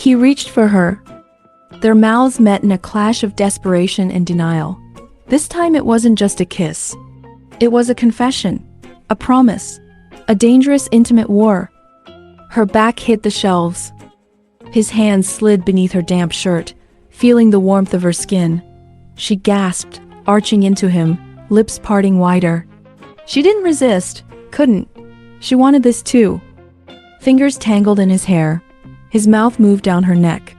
He reached for her. Their mouths met in a clash of desperation and denial. This time it wasn't just a kiss. It was a confession, a promise, a dangerous intimate war. Her back hit the shelves. His hands slid beneath her damp shirt, feeling the warmth of her skin. She gasped, arching into him, lips parting wider. She didn't resist, couldn't. She wanted this too. Fingers tangled in his hair. His mouth moved down her neck.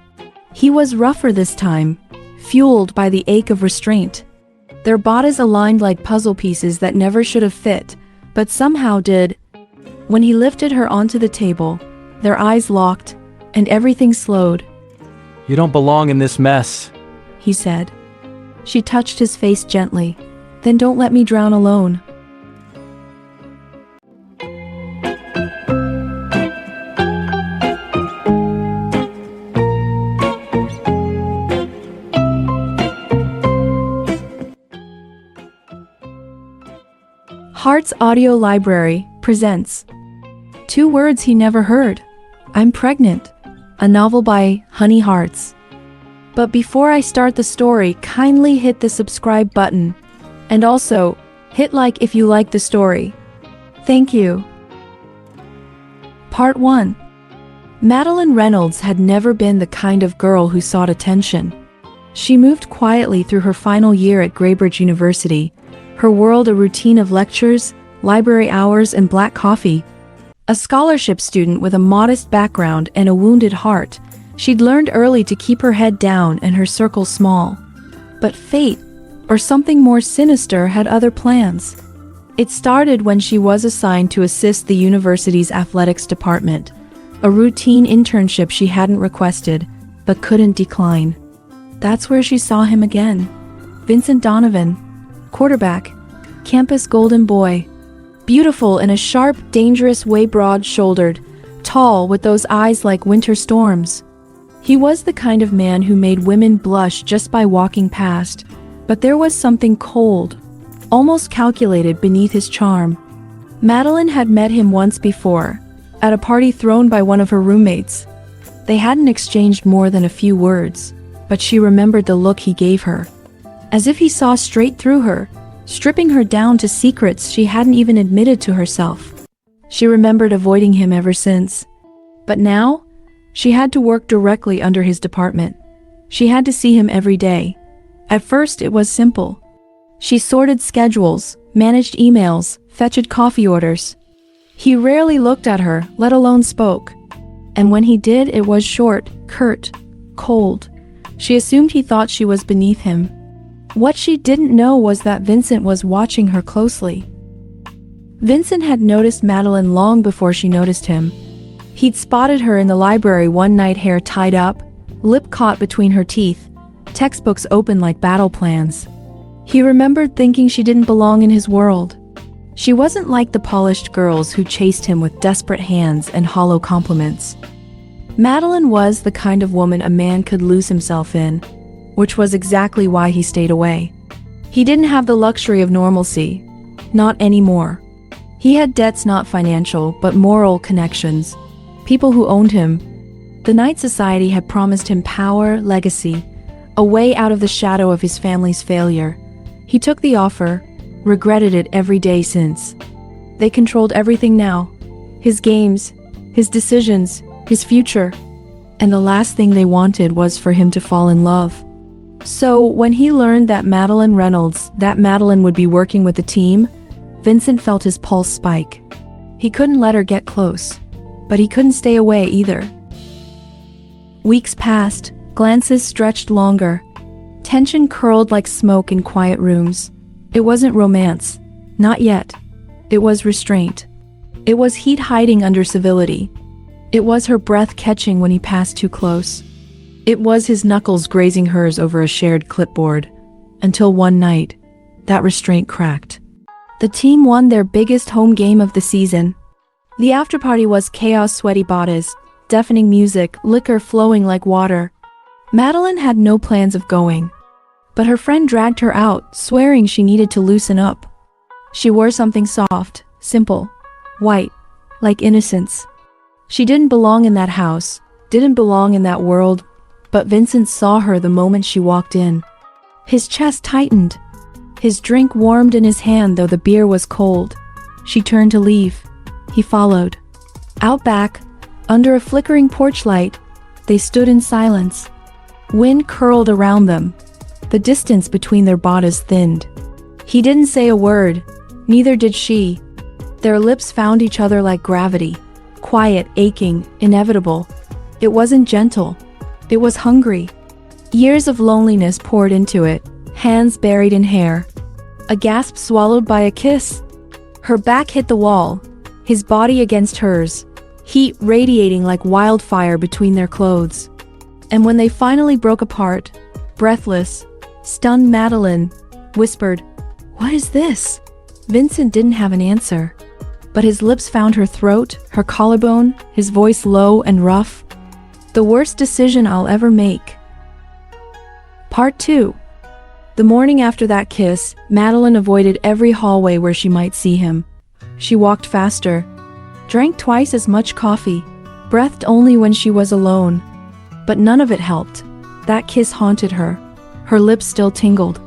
He was rougher this time, fueled by the ache of restraint. Their bodies aligned like puzzle pieces that never should have fit, but somehow did. When he lifted her onto the table, their eyes locked, and everything slowed. "You don't belong in this mess," he said. She touched his face gently. "Then don't let me drown alone." Heart's Audio Library presents 2 Words He Never Heard. I'm Pregnant, a novel by Honey Hearts. But before I start the story, kindly hit the subscribe button. And also, hit like if you like the story. Thank you. Part 1. Madeline Reynolds had never been the kind of girl who sought attention. She moved quietly through her final year at Graybridge University, her world a routine of lectures, library hours, and black coffee. A scholarship student with a modest background and a wounded heart, she'd learned early to keep her head down and her circle small. But fate, or something more sinister, had other plans. It started when she was assigned to assist the university's athletics department, a routine internship she hadn't requested, but couldn't decline. That's where she saw him again. Vincent Donovan, quarterback, campus golden boy. Beautiful in a sharp, dangerous way, broad-shouldered, tall with those eyes like winter storms. He was the kind of man who made women blush just by walking past, but there was something cold, almost calculated beneath his charm. Madeline had met him once before, at a party thrown by one of her roommates. They hadn't exchanged more than a few words, but she remembered the look he gave her. As if he saw straight through her, stripping her down to secrets she hadn't even admitted to herself. She remembered avoiding him ever since. But now, she had to work directly under his department. She had to see him every day. At first it was simple. She sorted schedules, managed emails, fetched coffee orders. He rarely looked at her, let alone spoke. And when he did, it was short, curt, cold. She assumed he thought she was beneath him. What she didn't know was that Vincent was watching her closely. Vincent had noticed Madeline long before she noticed him. He'd spotted her in the library one night, hair tied up, lip caught between her teeth, textbooks open like battle plans. He remembered thinking she didn't belong in his world. She wasn't like the polished girls who chased him with desperate hands and hollow compliments. Madeline was the kind of woman a man could lose himself in, which was exactly why he stayed away. He didn't have the luxury of normalcy. Not anymore. He had debts, not financial, but moral connections. People who owned him. The Knight Society had promised him power, legacy, a way out of the shadow of his family's failure. He took the offer, regretted it every day since. They controlled everything now. His games, his decisions, his future. And the last thing they wanted was for him to fall in love. So, when he learned that Madeline Reynolds, that Madeline would be working with the team, Vincent felt his pulse spike. He couldn't let her get close, but he couldn't stay away either. Weeks passed, glances stretched longer. Tension curled like smoke in quiet rooms. It wasn't romance. Not yet. It was restraint. It was heat hiding under civility. It was her breath catching when he passed too close. It was his knuckles grazing hers over a shared clipboard. Until one night, that restraint cracked. The team won their biggest home game of the season. The afterparty was chaos, sweaty bodies, deafening music, liquor flowing like water. Madeline had no plans of going. But her friend dragged her out, swearing she needed to loosen up. She wore something soft, simple, white, like innocence. She didn't belong in that house, didn't belong in that world, but Vincent saw her the moment she walked in. His chest tightened. His drink warmed in his hand though the beer was cold. She turned to leave. He followed. Out back, under a flickering porch light, they stood in silence. Wind curled around them. The distance between their bodies thinned. He didn't say a word, neither did she. Their lips found each other like gravity. Quiet, aching, inevitable. It wasn't gentle. It was hungry. Years of loneliness poured into it, hands buried in hair. A gasp swallowed by a kiss. Her back hit the wall, his body against hers, heat radiating like wildfire between their clothes. And when they finally broke apart, breathless, stunned, Madeline whispered, "What is this?" Vincent didn't have an answer, but his lips found her throat, her collarbone, his voice low and rough. "The worst decision I'll ever make." Part 2. The morning after that kiss, Madeline avoided every hallway where she might see him. She walked faster, drank twice as much coffee, breathed only when she was alone. But none of it helped. That kiss haunted her. Her lips still tingled.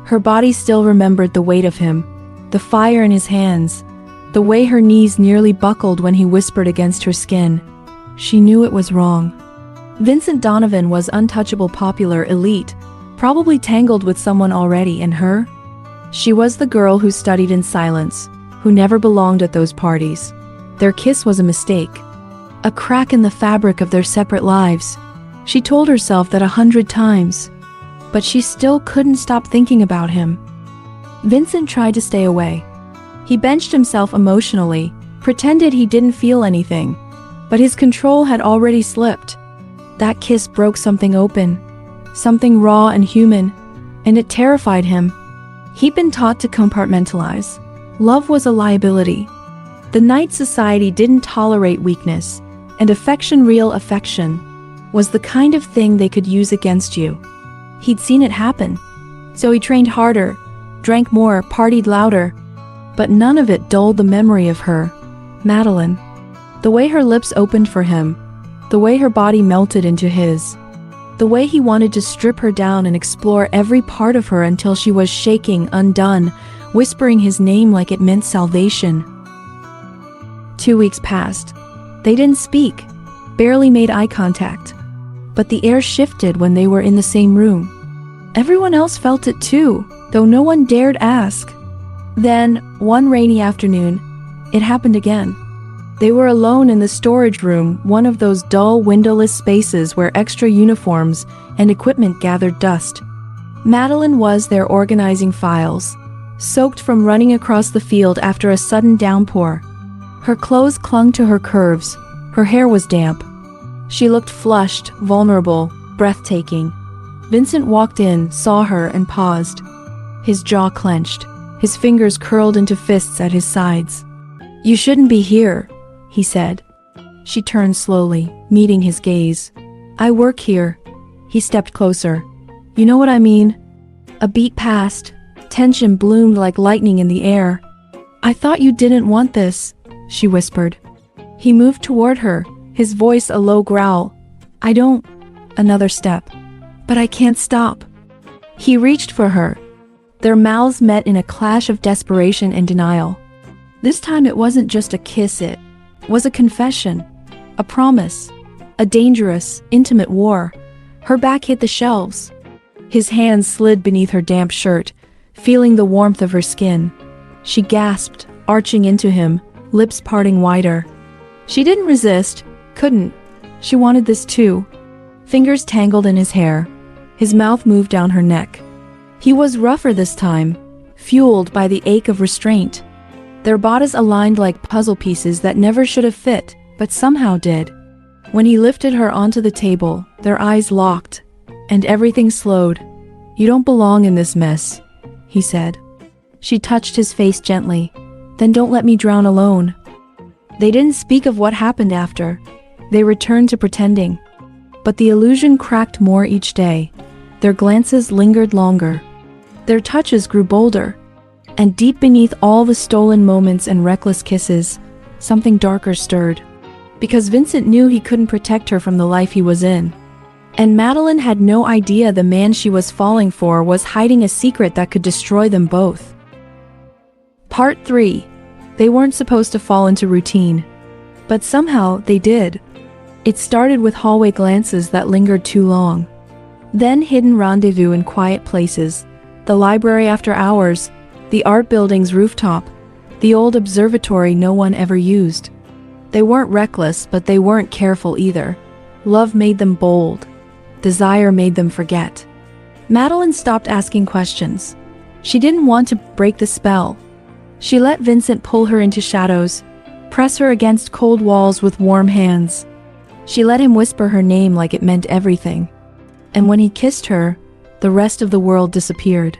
Her body still remembered the weight of him, the fire in his hands, the way her knees nearly buckled when he whispered against her skin. She knew it was wrong. Vincent Donovan was untouchable, popular, elite, probably tangled with someone already, and her? She was the girl who studied in silence, who never belonged at those parties. Their kiss was a mistake, a crack in the fabric of their separate lives. She told herself that 100 times, but she still couldn't stop thinking about him. Vincent tried to stay away. He benched himself emotionally, pretended he didn't feel anything, but his control had already slipped. That kiss broke something open, something raw and human, and it terrified him. He'd been taught to compartmentalize. Love was a liability. The night society didn't tolerate weakness, and affection, real affection, was the kind of thing they could use against you. He'd seen it happen. So he trained harder, drank more, partied louder, but none of it dulled the memory of her, Madeline. The way her lips opened for him, the way her body melted into his, the way he wanted to strip her down and explore every part of her until she was shaking, undone, whispering his name like it meant salvation. 2 weeks passed. They didn't speak, barely made eye contact. But the air shifted when they were in the same room. Everyone else felt it too, though no one dared ask. Then, one rainy afternoon, it happened again. They were alone in the storage room, one of those dull, windowless spaces where extra uniforms and equipment gathered dust. Madeline was there organizing files, soaked from running across the field after a sudden downpour. Her clothes clung to her curves, her hair was damp. She looked flushed, vulnerable, breathtaking. Vincent walked in, saw her, and paused. His jaw clenched, his fingers curled into fists at his sides. "You shouldn't be here," he said. She turned slowly, meeting his gaze. "I work here." He stepped closer. "You know what I mean?" A beat passed. Tension bloomed like lightning in the air. "I thought you didn't want this," she whispered. He moved toward her, his voice a low growl. "I don't." Another step. "But I can't stop." He reached for her. Their mouths met in a clash of desperation and denial. This time it wasn't just a kiss, it was a confession, a promise, a dangerous, intimate war. Her back hit the shelves. His hands slid beneath her damp shirt, feeling the warmth of her skin. She gasped, arching into him, lips parting wider. She didn't resist, couldn't. She wanted this too. Fingers tangled in his hair. His mouth moved down her neck. He was rougher this time, fueled by the ache of restraint. Their bodies aligned like puzzle pieces that never should have fit, but somehow did. When he lifted her onto the table, their eyes locked, and everything slowed. "You don't belong in this mess," he said. She touched his face gently. "Then don't let me drown alone." They didn't speak of what happened after. They returned to pretending. But the illusion cracked more each day. Their glances lingered longer. Their touches grew bolder. And deep beneath all the stolen moments and reckless kisses, something darker stirred. because Vincent knew he couldn't protect her from the life he was in. And Madeline had no idea the man she was falling for was hiding a secret that could destroy them both. Part 3. They weren't supposed to fall into routine. But somehow they did. It started with hallway glances that lingered too long. Then hidden rendezvous in quiet places, the library after hours, the art building's rooftop, the old observatory no one ever used. They weren't reckless, but they weren't careful either. Love made them bold. Desire made them forget. Madeline stopped asking questions. She didn't want to break the spell. She let Vincent pull her into shadows, press her against cold walls with warm hands. She let him whisper her name like it meant everything. And when he kissed her, the rest of the world disappeared.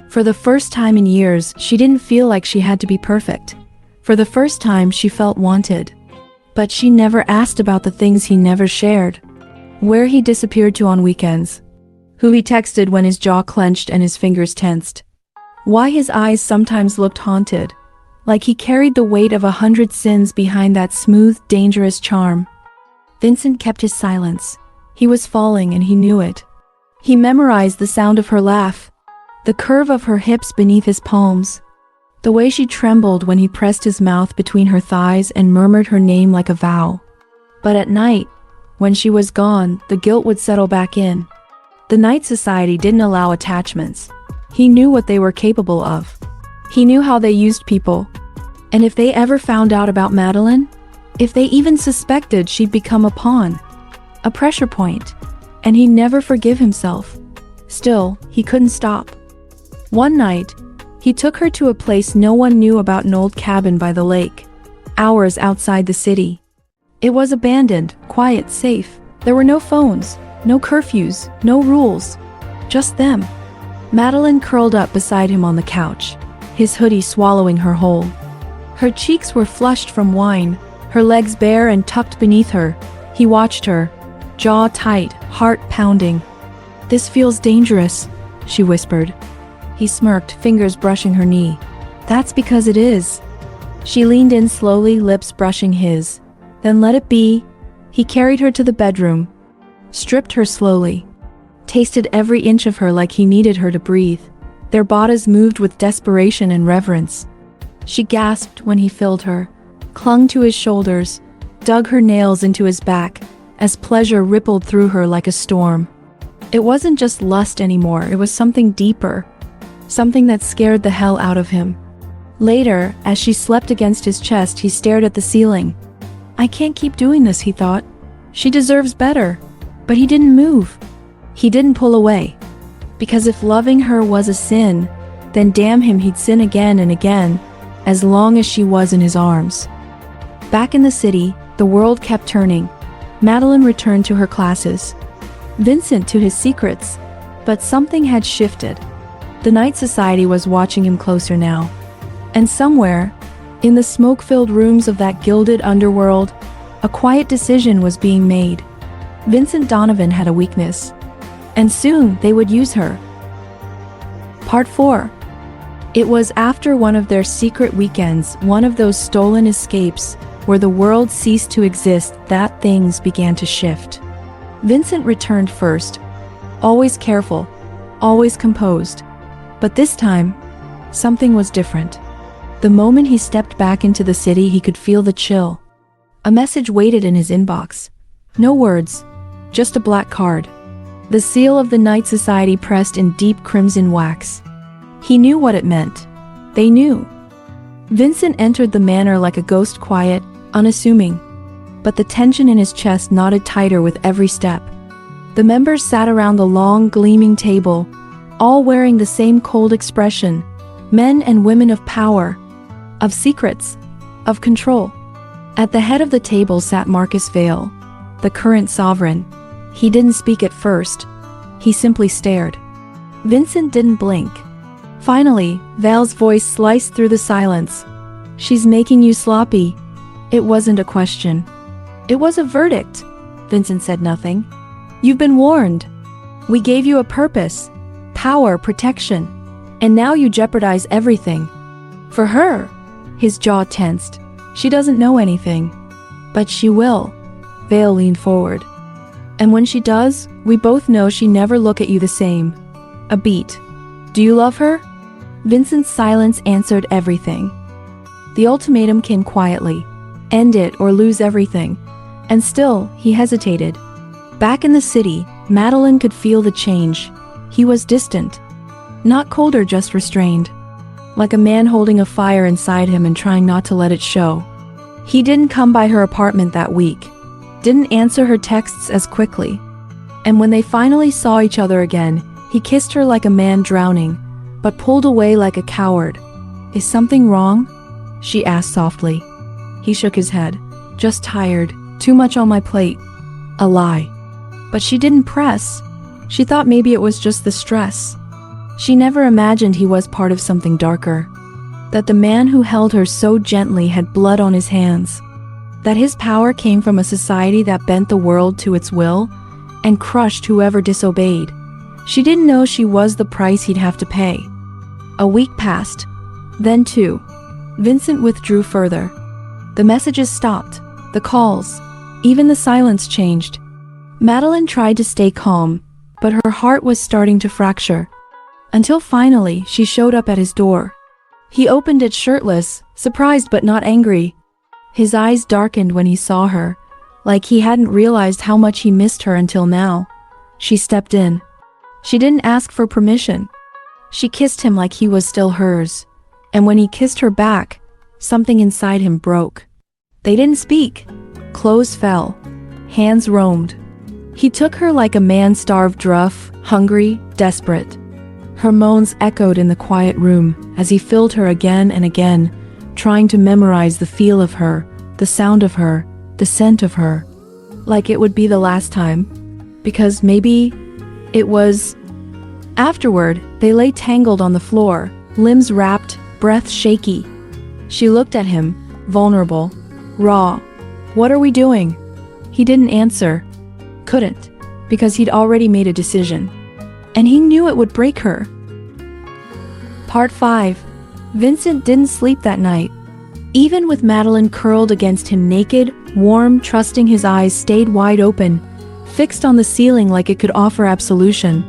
For the first time in years, she didn't feel like she had to be perfect. For the first time, she felt wanted. But she never asked about the things he never shared. Where he disappeared to on weekends. Who he texted when his jaw clenched and his fingers tensed. Why his eyes sometimes looked haunted, like he carried the weight of 100 sins behind that smooth, dangerous charm. Vincent kept his silence. He was falling and he knew it. He memorized the sound of her laugh, the curve of her hips beneath his palms, the way she trembled when he pressed his mouth between her thighs and murmured her name like a vow. But at night, when she was gone, the guilt would settle back in. The Night Society didn't allow attachments. He knew what they were capable of. He knew how they used people. And if they ever found out about Madeline, if they even suspected she'd become a pawn, a pressure point, and he'd never forgive himself. Still, he couldn't stop. One night, he took her to a place no one knew about, an old cabin by the lake, hours outside the city. It was abandoned, quiet, safe. There were no phones, no curfews, no rules. Just them. Madeline curled up beside him on the couch, his hoodie swallowing her whole. Her cheeks were flushed from wine, her legs bare and tucked beneath her. He watched her, jaw tight, heart pounding. "This feels dangerous," she whispered. He smirked, fingers brushing her knee. "That's because it is." She leaned in slowly, lips brushing his. "Then let it be." He carried her to the bedroom, stripped her slowly, tasted every inch of her like he needed her to breathe. Their bodies moved with desperation and reverence. She gasped when he filled her, clung to his shoulders, dug her nails into his back, as pleasure rippled through her like a storm. It wasn't just lust anymore, it was something deeper, something that scared the hell out of him. Later, as she slept against his chest, he stared at the ceiling. "I can't keep doing this," he thought. "She deserves better." But he didn't move. He didn't pull away. Because if loving her was a sin, then damn him, he'd sin again and again, as long as she was in his arms. Back in the city, the world kept turning. Madeline returned to her classes. Vincent to his secrets. But something had shifted. The Night Society was watching him closer now. And somewhere, in the smoke-filled rooms of that gilded underworld, a quiet decision was being made. Vincent Donovan had a weakness. And soon they would use her. Part 4. It was after one of their secret weekends, one of those stolen escapes, where the world ceased to exist, that things began to shift. Vincent returned first. Always careful, always composed. But this time, something was different. The moment he stepped back into the city, he could feel the chill. A message waited in his inbox. No words, just a black card. The seal of the Night Society pressed in deep crimson wax. He knew what it meant. They knew. Vincent entered the manor like a ghost, quiet, unassuming. But the tension in his chest knotted tighter with every step. The members sat around the long, gleaming table, all wearing the same cold expression, men and women of power, of secrets, of control. At the head of the table sat Marcus Vale, the current sovereign. He didn't speak at first. He simply stared. Vincent didn't blink. Finally, Vale's voice sliced through the silence. "She's making you sloppy." It wasn't a question. It was a verdict. Vincent said nothing. "You've been warned. We gave you a purpose, power, protection. And now you jeopardize everything. For her." His jaw tensed. "She doesn't know anything." But she will. Vale leaned forward. And when she does, we both know she never look at you the same. A beat. Do you love her? Vincent's silence answered everything. The ultimatum came quietly. End it or lose everything. And still, he hesitated. Back in the city, Madeline could feel the change. He was distant. Not colder, just restrained. Like a man holding a fire inside him and trying not to let it show. He didn't come by her apartment that week. Didn't answer her texts as quickly. And when they finally saw each other again, he kissed her like a man drowning, but pulled away like a coward. Is something wrong? She asked softly. He shook his head. Just tired. Too much on my plate. A lie. But she didn't press. She thought maybe it was just the stress. She never imagined he was part of something darker. That the man who held her so gently had blood on his hands. That his power came from a society that bent the world to its will and crushed whoever disobeyed. She didn't know she was the price he'd have to pay. A week passed. Then two. Vincent withdrew further. The messages stopped. The calls. Even the silence changed. Madeline tried to stay calm, but her heart was starting to fracture. Until finally, she showed up at his door. He opened it shirtless, surprised but not angry. His eyes darkened when he saw her, like he hadn't realized how much he missed her until now. She stepped in. She didn't ask for permission. She kissed him like he was still hers. And when he kissed her back, something inside him broke. They didn't speak. Clothes fell. Hands roamed. He took her like a man starved, rough, hungry, desperate. Her moans echoed in the quiet room as he filled her again and again, trying to memorize the feel of her, the sound of her, the scent of her. Like it would be the last time. Because maybe it was. Afterward, they lay tangled on the floor, limbs wrapped, breath shaky. She looked at him, vulnerable, raw. What are we doing? He didn't answer. Couldn't, because he'd already made a decision. And he knew it would break her. Part 5. Vincent didn't sleep that night. Even with Madeline curled against him naked, warm, trusting, his eyes stayed wide open, fixed on the ceiling like it could offer absolution.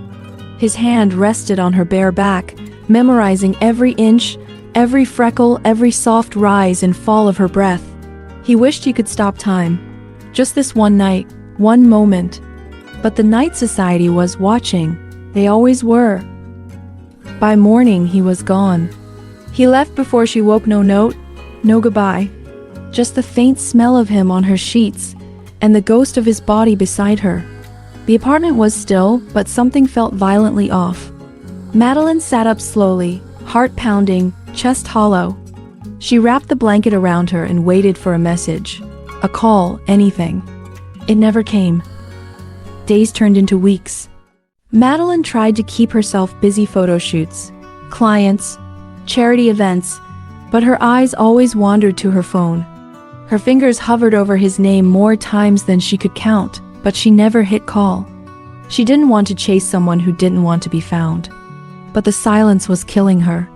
His hand rested on her bare back, memorizing every inch, every freckle, every soft rise and fall of her breath. He wished he could stop time. Just this one night, one moment. But the Night Society was watching. They always were. By morning, he was gone. He left before she woke. No note, no goodbye. Just the faint smell of him on her sheets, and the ghost of his body beside her. The apartment was still, but something felt violently off. Madeline sat up slowly, heart pounding, chest hollow. She wrapped the blanket around her and waited for a message. A call, anything. It never came. Days turned into weeks. Madeline tried to keep herself busy: photo shoots, clients, charity events, but her eyes always wandered to her phone. Her fingers hovered over his name more times than she could count, but she never hit call. She didn't want to chase someone who didn't want to be found. But the silence was killing her.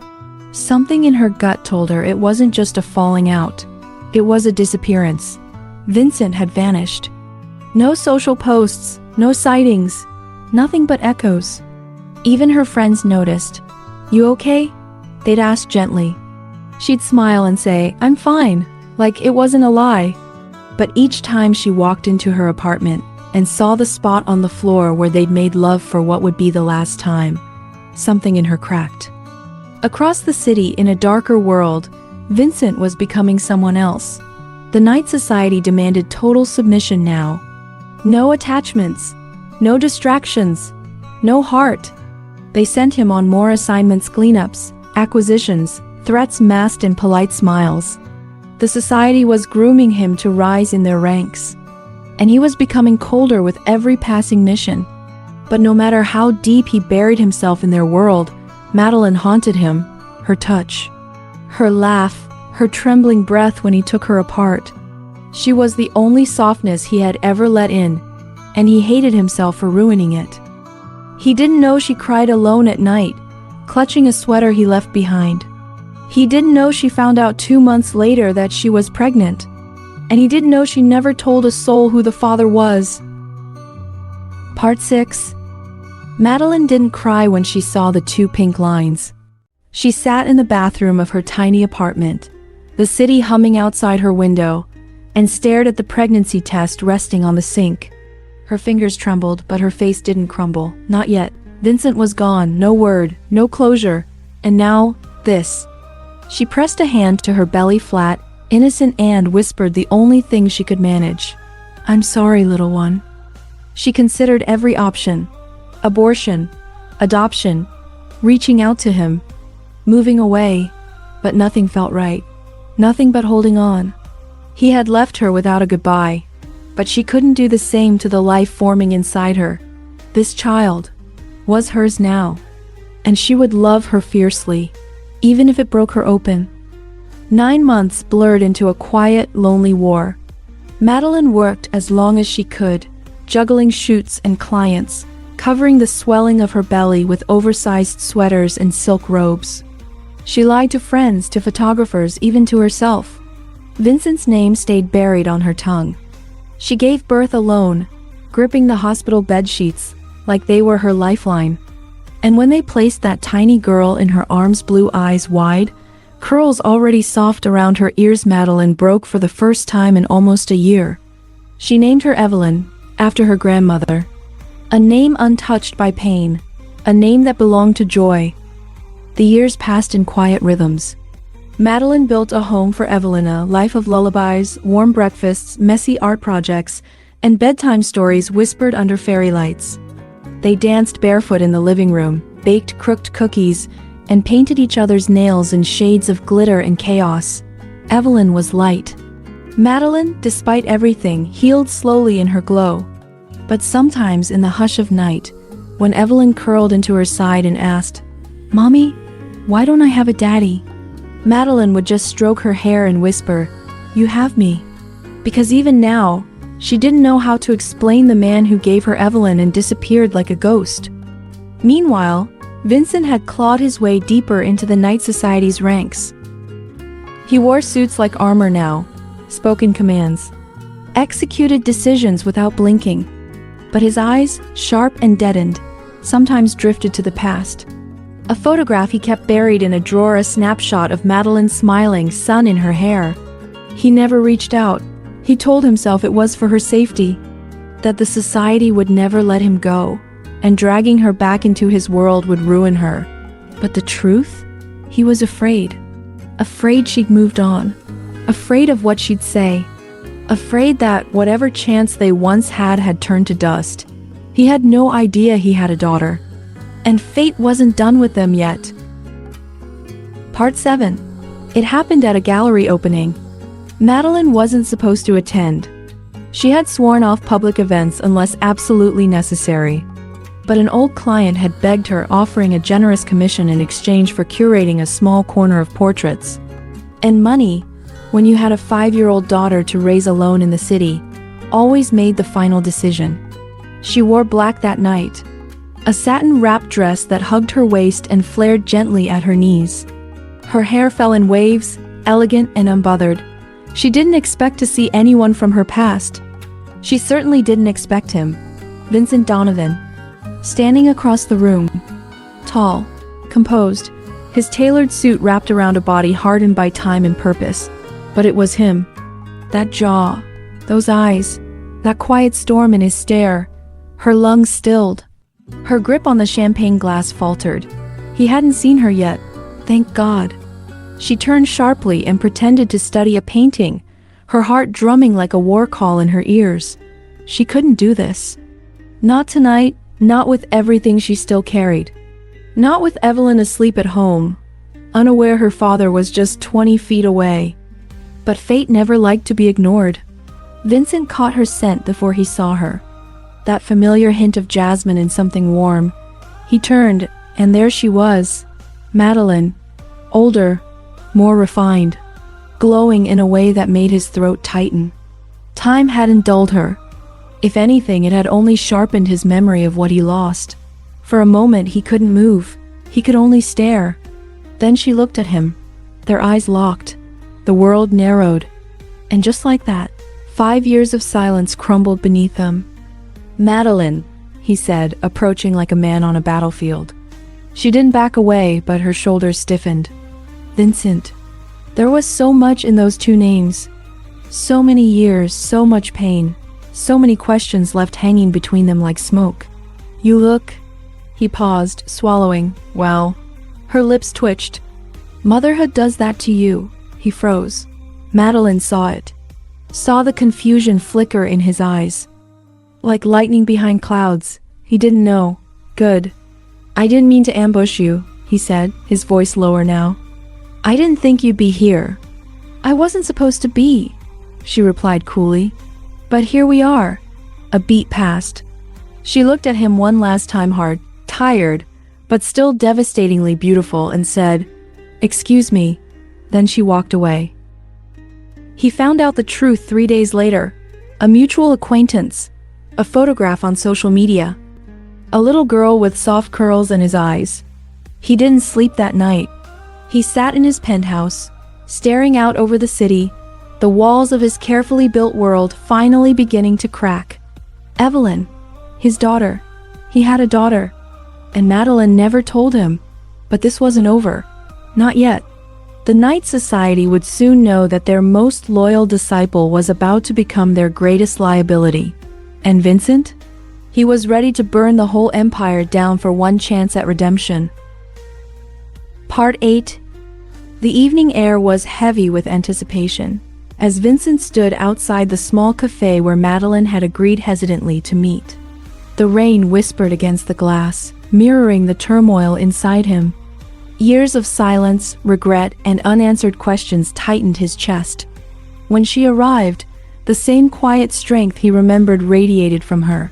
Something in her gut told her it wasn't just a falling out. It was a disappearance. Vincent had vanished. No social posts, no sightings, nothing but echoes. Even her friends noticed. You okay? They'd ask gently. She'd smile and say, I'm fine, like it wasn't a lie. But each time she walked into her apartment and saw the spot on the floor where they'd made love for what would be the last time, something in her cracked. Across the city, in a darker world, Vincent was becoming someone else. The Night Society demanded total submission now. No attachments, no distractions, no heart. They sent him on more assignments, cleanups, acquisitions, threats masked in polite smiles. The society was grooming him to rise in their ranks. And he was becoming colder with every passing mission. But no matter how deep he buried himself in their world, Madeline haunted him, her touch, her laugh, her trembling breath when he took her apart. She was the only softness he had ever let in, and he hated himself for ruining it. He didn't know she cried alone at night, clutching a sweater he left behind. He didn't know she found out 2 months later that she was pregnant. And he didn't know she never told a soul who the father was. Part 6. Madeline didn't cry when she saw the 2 pink lines. She sat in the bathroom of her tiny apartment, the city humming outside her window, and stared at the pregnancy test resting on the sink. Her fingers trembled, but her face didn't crumble. Not yet. Vincent was gone, no word, no closure. And now, this. She pressed a hand to her belly flat, innocent, and whispered the only thing she could manage. "I'm sorry, little one." She considered every option. Abortion, adoption, reaching out to him, moving away, but nothing felt right. Nothing but holding on. He had left her without a goodbye, but she couldn't do the same to the life forming inside her. This child was hers now, and she would love her fiercely, even if it broke her open. 9 months blurred into a quiet, lonely war. Madeline worked as long as she could, juggling shoots and clients, covering the swelling of her belly with oversized sweaters and silk robes. She lied to friends, to photographers, even to herself. Vincent's name stayed buried on her tongue. She gave birth alone, gripping the hospital bedsheets like they were her lifeline. And when they placed that tiny girl in her arms, blue eyes wide, curls already soft around her ears, Madeline broke for the first time in almost a year. She named her Evelyn, after her grandmother. A name untouched by pain, a name that belonged to joy. The years passed in quiet rhythms. Madeline built a home for Evelyn, a life of lullabies, warm breakfasts, messy art projects, and bedtime stories whispered under fairy lights. They danced barefoot in the living room, baked crooked cookies, and painted each other's nails in shades of glitter and chaos. Evelyn was light. Madeline, despite everything, healed slowly in her glow. But sometimes in the hush of night, when Evelyn curled into her side and asked, "Mommy, why don't I have a daddy?" Madeline would just stroke her hair and whisper, "You have me." Because even now, she didn't know how to explain the man who gave her Evelyn and disappeared like a ghost. Meanwhile, Vincent had clawed his way deeper into the Knight Society's ranks. He wore suits like armor now, spoken commands, executed decisions without blinking. But his eyes, sharp and deadened, sometimes drifted to the past. A photograph he kept buried in a drawer, a snapshot of Madeline smiling, sun in her hair. He never reached out. He told himself it was for her safety, that the society would never let him go, and dragging her back into his world would ruin her. But the truth? He was afraid. Afraid she'd moved on. Afraid of what she'd say. Afraid that whatever chance they once had turned to dust. He had no idea he had a daughter. And fate wasn't done with them yet. Part 7. It happened at a gallery opening. Madeline wasn't supposed to attend. She had sworn off public events unless absolutely necessary. But an old client had begged her, offering a generous commission in exchange for curating a small corner of portraits. And money, when you had a 5-year-old daughter to raise alone in the city, always made the final decision. She wore black that night. A satin-wrapped dress that hugged her waist and flared gently at her knees. Her hair fell in waves, elegant and unbothered. She didn't expect to see anyone from her past. She certainly didn't expect him. Vincent Donovan, standing across the room. Tall, composed, his tailored suit wrapped around a body hardened by time and purpose. But it was him. That jaw, those eyes, that quiet storm in his stare. Her lungs stilled. Her grip on the champagne glass faltered. He hadn't seen her yet. Thank God. She turned sharply and pretended to study a painting, her heart drumming like a war call in her ears. She couldn't do this. Not tonight, not with everything she still carried. Not with Evelyn asleep at home, unaware her father was just 20 feet away. But fate never liked to be ignored. Vincent caught her scent before he saw her. That familiar hint of jasmine in something warm. He turned, and there she was. Madeline. Older, more refined. Glowing in a way that made his throat tighten. Time hadn't dulled her. If anything, it had only sharpened his memory of what he lost. For a moment he couldn't move. He could only stare. Then she looked at him. Their eyes locked. The world narrowed. And just like that, 5 years of silence crumbled beneath him. "Madeline," he said, approaching like a man on a battlefield. She didn't back away, but her shoulders stiffened. "Vincent." There was so much in those two names. So many years, so much pain, so many questions left hanging between them like smoke. "You look..." He paused, swallowing. "Well..." Her lips twitched. "Motherhood does that to you." He froze. Madeline saw it. Saw the confusion flicker in his eyes. Like lightning behind clouds. He didn't know. "Good. I didn't mean to ambush you," he said, his voice lower now. "I didn't think you'd be here." "I wasn't supposed to be," she replied coolly. "But here we are." A beat passed. She looked at him one last time hard, tired, but still devastatingly beautiful, and said, "Excuse me." Then she walked away. He found out the truth 3 days later. A mutual acquaintance. A photograph on social media. A little girl with soft curls in his eyes. He didn't sleep that night. He sat in his penthouse, staring out over the city, the walls of his carefully built world finally beginning to crack. Evelyn, his daughter. He had a daughter. And Madeline never told him. But this wasn't over. Not yet. The Knight Society would soon know that their most loyal disciple was about to become their greatest liability. And Vincent? He was ready to burn the whole empire down for one chance at redemption. Part 8. The evening air was heavy with anticipation, as Vincent stood outside the small cafe where Madeline had agreed hesitantly to meet. The rain whispered against the glass, mirroring the turmoil inside him. Years of silence, regret, and unanswered questions tightened his chest. When she arrived, the same quiet strength he remembered radiated from her.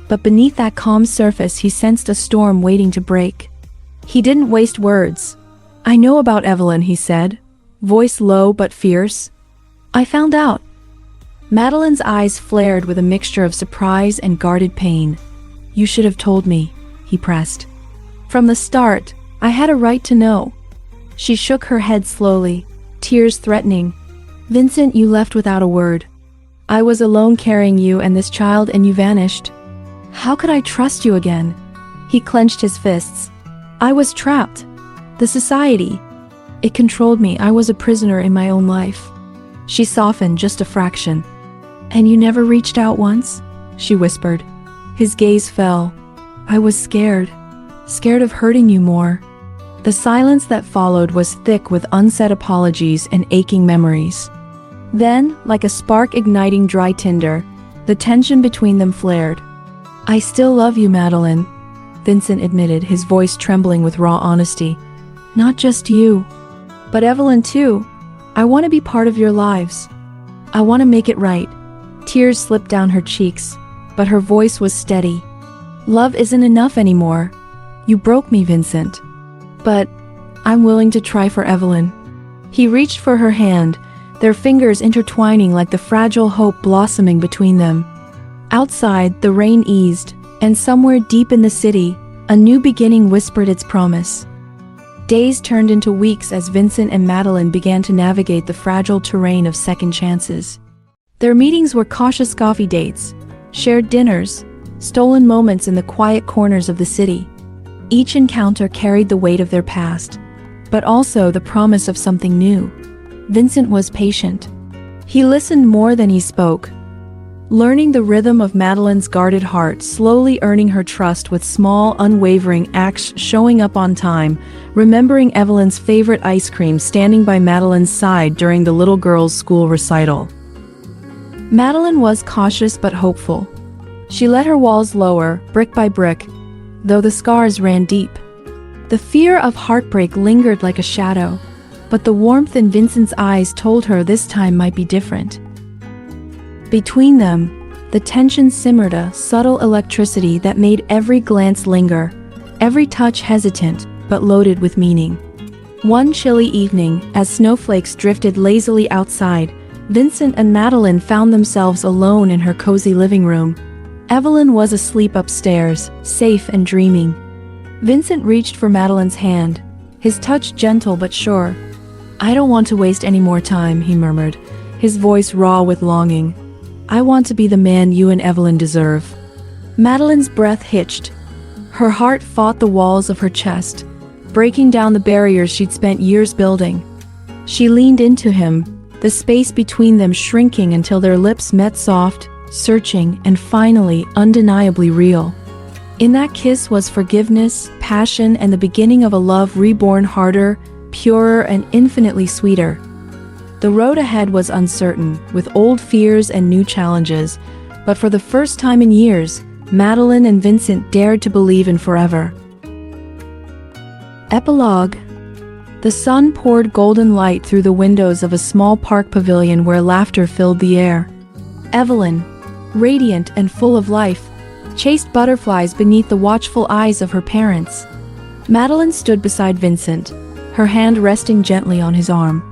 But beneath that calm surface he sensed a storm waiting to break. He didn't waste words. "I know about Evelyn," he said, voice low but fierce. "I found out." Madeline's eyes flared with a mixture of surprise and guarded pain. "You should have told me," he pressed. "From the start, I had a right to know." She shook her head slowly, tears threatening. "Vincent, you left without a word. I was alone carrying you and this child, and you vanished. How could I trust you again?" He clenched his fists. "I was trapped. The society. It controlled me. I was a prisoner in my own life." She softened just a fraction. "And you never reached out once?" she whispered. His gaze fell. "I was scared. Scared of hurting you more." The silence that followed was thick with unsaid apologies and aching memories. Then, like a spark igniting dry tinder, the tension between them flared. "I still love you, Madeline," Vincent admitted, his voice trembling with raw honesty. "Not just you, but Evelyn too. I want to be part of your lives. I want to make it right." Tears slipped down her cheeks, but her voice was steady. "Love isn't enough anymore. You broke me, Vincent. But I'm willing to try for Evelyn." He reached for her hand, their fingers intertwining like the fragile hope blossoming between them. Outside, the rain eased, and somewhere deep in the city, a new beginning whispered its promise. Days turned into weeks as Vincent and Madeline began to navigate the fragile terrain of second chances. Their meetings were cautious coffee dates, shared dinners, stolen moments in the quiet corners of the city. Each encounter carried the weight of their past, but also the promise of something new. Vincent was patient. He listened more than he spoke, learning the rhythm of Madeline's guarded heart, slowly earning her trust with small, unwavering acts, showing up on time, remembering Evelyn's favorite ice cream, standing by Madeline's side during the little girl's school recital. Madeline was cautious but hopeful. She let her walls lower, brick by brick, though the scars ran deep. The fear of heartbreak lingered like a shadow, but the warmth in Vincent's eyes told her this time might be different. Between them, the tension simmered, a subtle electricity that made every glance linger, every touch hesitant, but loaded with meaning. One chilly evening, as snowflakes drifted lazily outside, Vincent and Madeline found themselves alone in her cozy living room. Evelyn was asleep upstairs, safe and dreaming. Vincent reached for Madeline's hand, his touch gentle but sure. "I don't want to waste any more time," he murmured, his voice raw with longing. I want to be the man you and Evelyn deserve." Madeline's breath hitched. Her heart fought the walls of her chest, breaking down the barriers she'd spent years building. She leaned into him, the space between them shrinking until their lips met, soft, searching, and finally undeniably real. In that kiss was forgiveness, passion, and the beginning of a love reborn, harder, purer, and infinitely sweeter. The road ahead was uncertain, with old fears and new challenges, but for the first time in years, Madeline and Vincent dared to believe in forever. Epilogue. The sun poured golden light through the windows of a small park pavilion where laughter filled the air. Evelyn, radiant and full of life, chased butterflies beneath the watchful eyes of her parents. Madeline stood beside Vincent, her hand resting gently on his arm.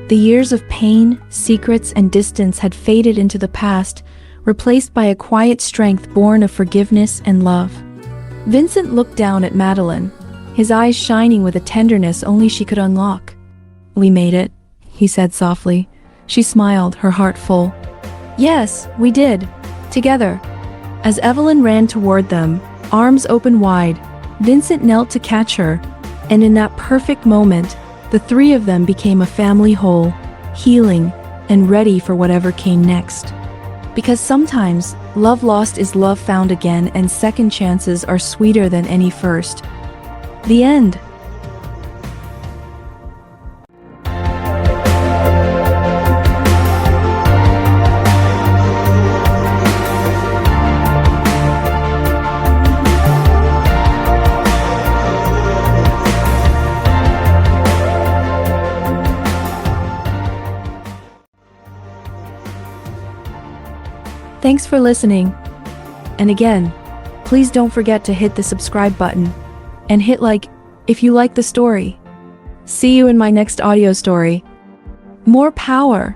The years of pain, secrets, and distance had faded into the past, replaced by a quiet strength born of forgiveness and love. Vincent looked down at Madeline, his eyes shining with a tenderness only she could unlock. "We made it," he said softly. She smiled, her heart full. "Yes, we did. Together." As Evelyn ran toward them, arms open wide, Vincent knelt to catch her, and in that perfect moment, the three of them became a family whole, healing, and ready for whatever came next. Because sometimes, love lost is love found again, and second chances are sweeter than any first. The end. Thanks for listening. And again, please don't forget to hit the subscribe button and hit like if you like the story. See you in my next audio story. More power.